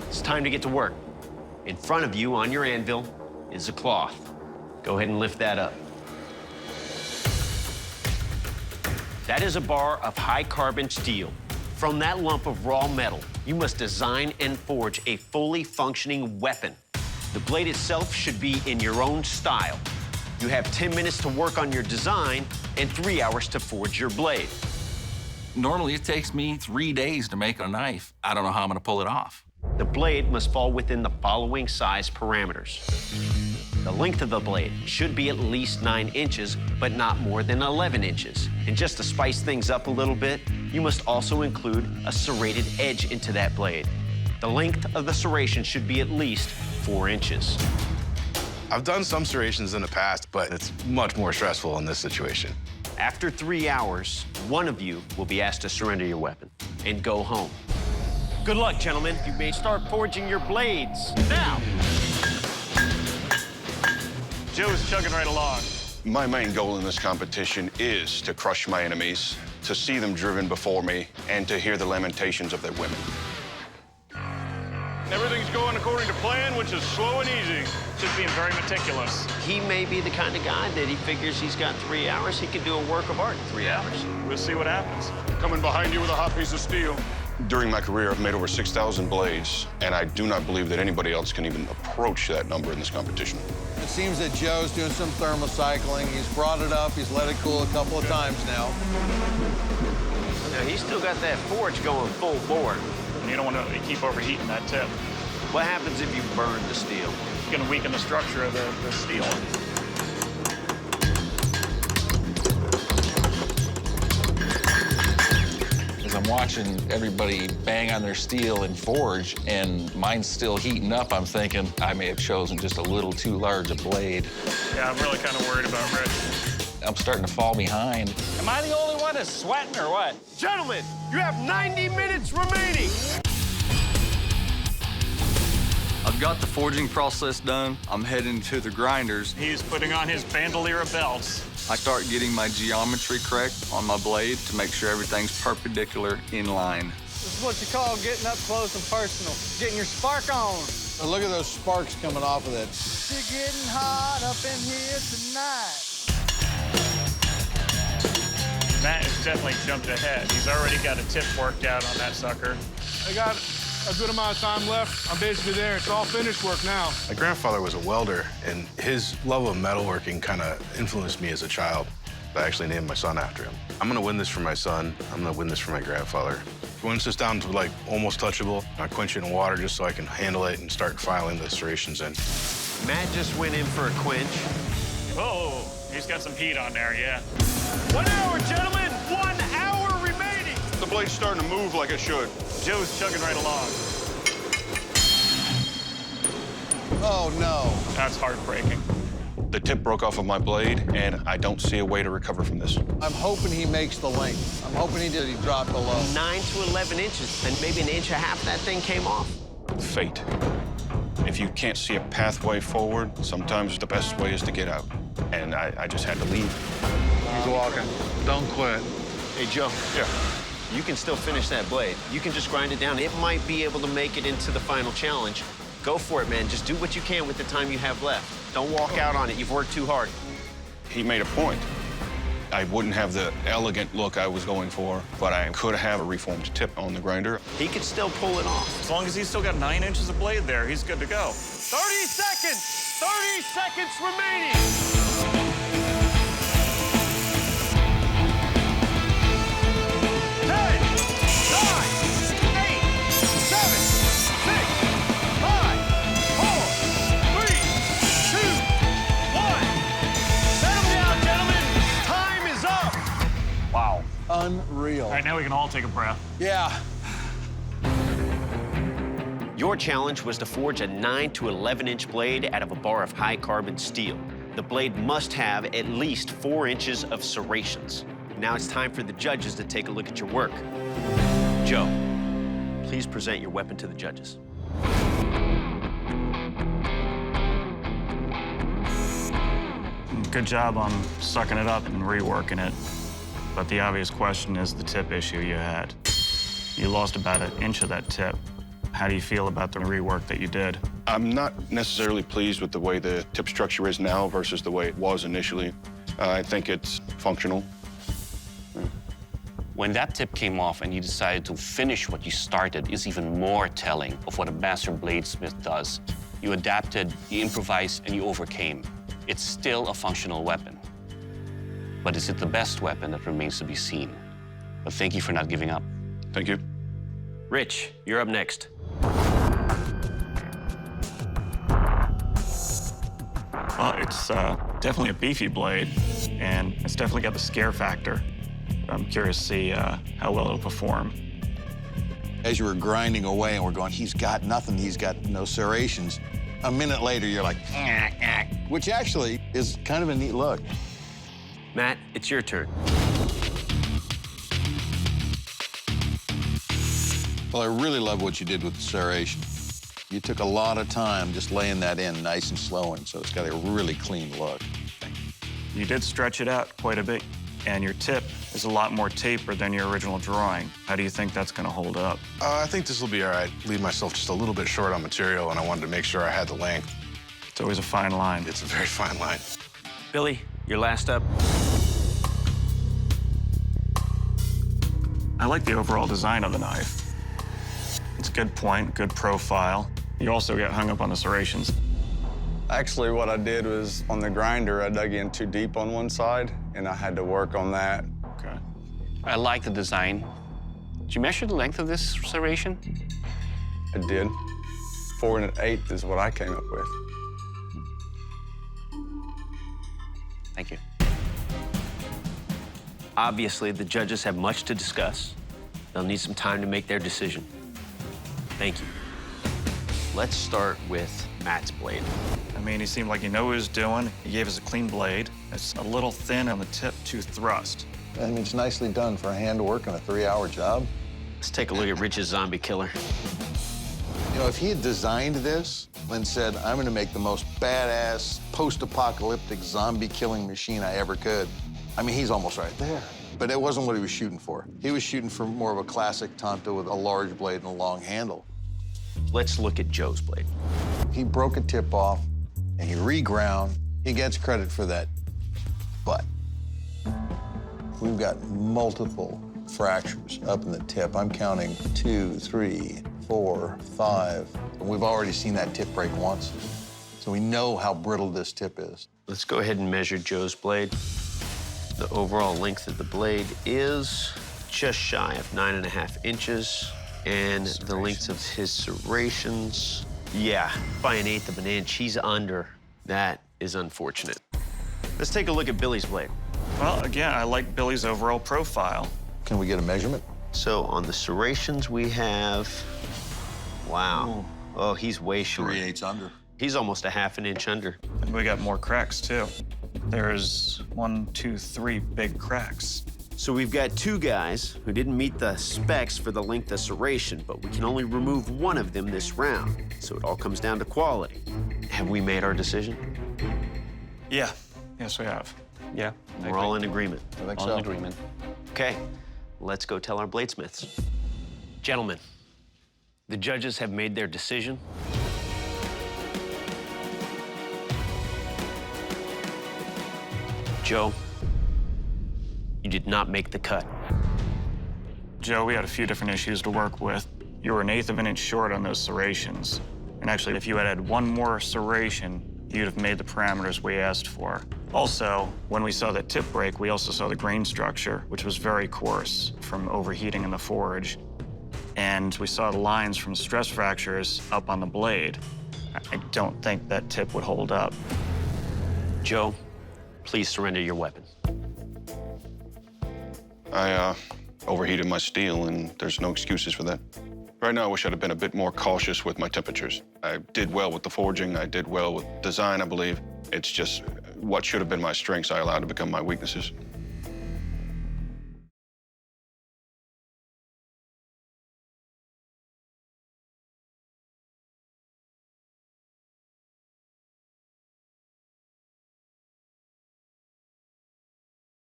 It's time to get to work. In front of you on your anvil is a cloth. Go ahead and lift that up. That is a bar of high-carbon steel. From that lump of raw metal, you must design and forge a fully functioning weapon. The blade itself should be in your own style. You have 10 minutes to work on your design and 3 hours to forge your blade. Normally, it takes me 3 days to make a knife. I don't know how I'm gonna pull it off. The blade must fall within the following size parameters. The length of the blade should be at least 9 inches, but not more than 11 inches. And just to spice things up a little bit, you must also include a serrated edge into that blade. The length of the serration should be at least 4 inches. I've done some serrations in the past, but it's much more stressful in this situation. After 3 hours, one of you will be asked to surrender your weapon and go home. Good luck, gentlemen. You may start forging your blades now. Joe's chugging right along. My main goal in this competition is to crush my enemies, to see them driven before me, and to hear the lamentations of their women. Everything's going according to plan, which is slow and easy. Just being very meticulous. He may be the kind of guy that he figures he's got 3 hours, he could do a work of art in 3 hours. We'll see what happens. Coming behind you with a hot piece of steel. During my career, I've made over 6,000 blades, and I do not believe that anybody else can even approach that number in this competition. It seems that Joe's doing some thermocycling. He's brought it up. He's let it cool a couple of times now. Now, he's still got that forge going full bore. You don't want to keep overheating that tip. What happens if you burn the steel? It's going to weaken the structure of the steel. As I'm watching everybody bang on their steel and forge, and mine's still heating up, I'm thinking I may have chosen just a little too large a blade. Yeah, I'm really kind of worried about Rich. I'm starting to fall behind. Am I the only one that's sweating or what? Gentlemen, you have 90 minutes remaining. I've got the forging process done. I'm heading to the grinders. He's putting on his bandolier of belts. I start getting my geometry correct on my blade to make sure everything's perpendicular in line. This is what you call getting up close and personal, getting your spark on. But look at those sparks coming off of that. It's getting hot up in here tonight. Matt has definitely jumped ahead. He's already got a tip worked out on that sucker. I got a good amount of time left. I'm basically there. It's all finished work now. My grandfather was a welder, and his love of metalworking kind of influenced me as a child. I actually named my son after him. I'm gonna win this for my son. I'm gonna win this for my grandfather. Once it's down to like almost touchable, I quench it in water just so I can handle it and start filing the serrations in. Matt just went in for a quench. Oh, he's got some heat on there, yeah. 1 hour, gentlemen! 1 hour remaining! The blade's starting to move like it should. Joe's chugging right along. Oh, no. That's heartbreaking. The tip broke off of my blade, and I don't see a way to recover from this. I'm hoping he makes the length. I'm hoping he dropped below. 9 to 11 inches, and maybe an inch and a half that thing came off. Fate. If you can't see a pathway forward, sometimes the best way is to get out. And I just had to leave. He's walking. Don't quit. Hey, Joe. Yeah. You can still finish that blade. You can just grind it down. It might be able to make it into the final challenge. Go for it, man. Just do what you can with the time you have left. Don't walk out on it. You've worked too hard. He made a point. I wouldn't have the elegant look I was going for, but I could have a reformed tip on the grinder. He could still pull it off. As long as he's still got 9 inches of blade there, he's good to go. 30 seconds! 30 seconds remaining! 10, 9, 8, 7, 6, 5, 4, 3, 2, 1. Settle down, gentlemen. Time is up. Wow. Unreal. All right, now we can all take a breath. Yeah. Your challenge was to forge a 9 to 11-inch blade out of a bar of high-carbon steel. The blade must have at least 4 inches of serrations. Now it's time for the judges to take a look at your work. Joe, please present your weapon to the judges. Good job on sucking it up and reworking it. But the obvious question is the tip issue you had. You lost about 1 inch of that tip. How do you feel about the rework that you did? I'm not necessarily pleased with the way the tip structure is now versus the way it was initially. I think it's functional. When that tip came off and you decided to finish what you started is even more telling of what a master bladesmith does. You adapted, you improvised, and you overcame. It's still a functional weapon. But is it the best weapon? That remains to be seen. But thank you for not giving up. Thank you. Rich, you're up next. Well, it's definitely a beefy blade, and it's definitely got the scare factor. I'm curious to see how well it'll perform. As you were grinding away and we're going, he's got nothing, he's got no serrations. A minute later, you're like, which actually is kind of a neat look. Matt, it's your turn. Well, I really love what you did with the serration. You took a lot of time just laying that in nice and slow, and so it's got a really clean look. You did stretch it out quite a bit, and your tip is a lot more tapered than your original drawing. How do you think that's going to hold up? I think this will be all right. Leave myself just a little bit short on material, and I wanted to make sure I had the length. It's always a fine line. It's a very fine line. Billy, you're last up. I like the overall design of the knife. It's a good point, good profile. You also get hung up on the serrations. Actually, what I did was on the grinder, I dug in too deep on one side, and I had to work on that. Okay. I like the design. Did you measure the length of this serration? I did. 4 1/8 is what I came up with. Thank you. Obviously, the judges have much to discuss. They'll need some time to make their decision. Thank you. Let's start with Matt's blade. I mean, he seemed like he knew what he was doing. He gave us a clean blade. It's a little thin on the tip to thrust. I mean, it's nicely done for a hand work on a 3-hour job. Let's take a look at Rich's zombie killer. You know, if he had designed this and said, I'm going to make the most badass post-apocalyptic zombie-killing machine I ever could, I mean, he's almost right there. But it wasn't what he was shooting for. He was shooting for more of a classic Tonto with a large blade and a long handle. Let's look at Joe's blade. He broke a tip off, and he reground. He gets credit for that. But we've got multiple fractures up in the tip. I'm counting 2, 3, 4, 5. And we've already seen that tip break once. So we know how brittle this tip is. Let's go ahead and measure Joe's blade. The overall length of the blade is just shy of 9.5 inches. And the length of his serrations, yeah, by 1/8 of an inch. He's under. That is unfortunate. Let's take a look at Billy's blade. Well, again, I like Billy's overall profile. Can we get a measurement? So on the serrations, we have, wow. Oh, he's way short. 3/8 under. He's almost a 1/2 inch under. And we got more cracks, too. There's 1, 2, 3 big cracks. So we've got 2 guys who didn't meet the specs for the length of serration, but we can only remove one of them this round. So it all comes down to quality. Have we made our decision? Yeah, yes, we have. Yeah. We're all in agreement. I think All so. in agreement. Okay, let's go tell our bladesmiths. Gentlemen, the judges have made their decision. Joe, you did not make the cut. Joe, we had a few different issues to work with. You were 1/8 of an inch short on those serrations. And actually, if you had had one more serration, you'd have made the parameters we asked for. Also, when we saw that tip break, we also saw the grain structure, which was very coarse from overheating in the forge. And we saw the lines from stress fractures up on the blade. I don't think that tip would hold up. Joe, please surrender your weapon. I overheated my steel, and there's no excuses for that. Right now, I wish I'd have been a bit more cautious with my temperatures. I did well with the forging. I did well with design, I believe. It's just what should have been my strengths I allowed to become my weaknesses.